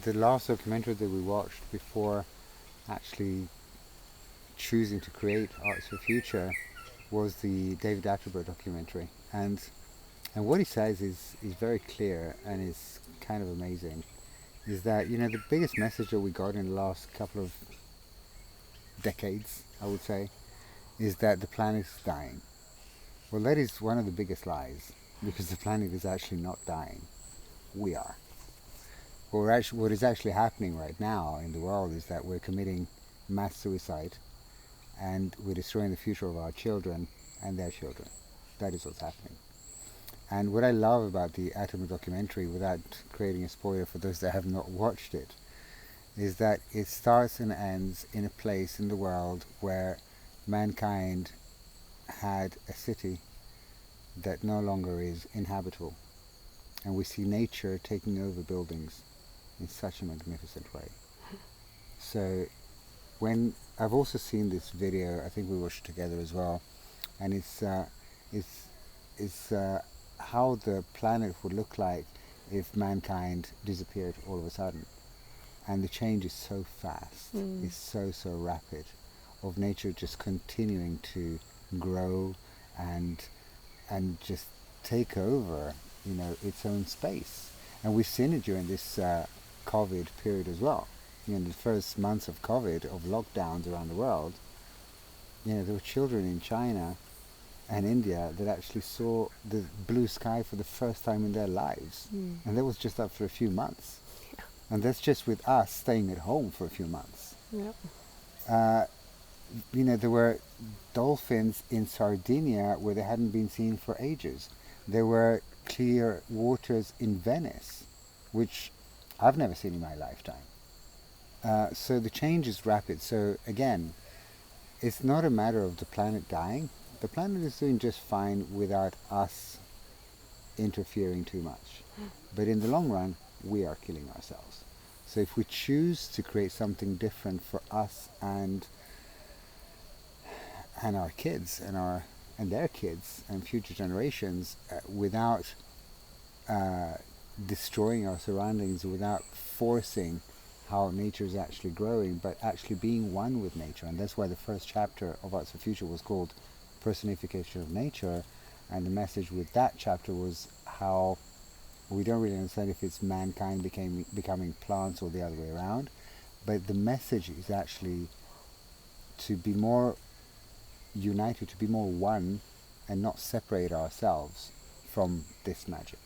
the last documentary that we watched before actually choosing to create Arts for Future was the David Attenborough documentary, and what he says is very clear and is kind of amazing. Is that the biggest message that we got in the last couple of decades, I would say, is that the planet is dying. Well, that is one of the biggest lies, because the planet is actually not dying. We are. What is actually happening right now in the world is that we're committing mass suicide, and we're destroying the future of our children and their children. That is what's happening. And what I love about the Attenborough documentary, without creating a spoiler for those that have not watched it, is that it starts and ends in a place in the world where mankind had a city that no longer is inhabitable. And we see nature taking over buildings in such a magnificent way. So when I've also seen this video, I think we watched it together as well, and it's how the planet would look like if mankind disappeared all of a sudden. And the change is so fast, it's so rapid, of nature just continuing to grow and just take over, its own space. And we've seen it during this COVID period as well. The first months of COVID, of lockdowns around the world, there were children in China and India that actually saw the blue sky for the first time in their lives. And that was just after a few months. Yeah. And that's just with us staying at home for a few months. Yep. There were dolphins in Sardinia where they hadn't been seen for ages. There were clear waters in Venice, which I've never seen in my lifetime. So the change is rapid. So again, it's not a matter of the planet dying. The planet is doing just fine without us interfering too much. But in the long run, we are killing ourselves. So if we choose to create something different for us and our kids and their kids and future generations, without destroying our surroundings, without forcing how nature is actually growing, but actually being one with nature. And that's why the first chapter of Arts for Future was called Personification of Nature, and the message with that chapter was how we don't really understand if it's mankind becoming plants or the other way around, but the message is actually to be more united, to be more one, and not separate ourselves from this magic.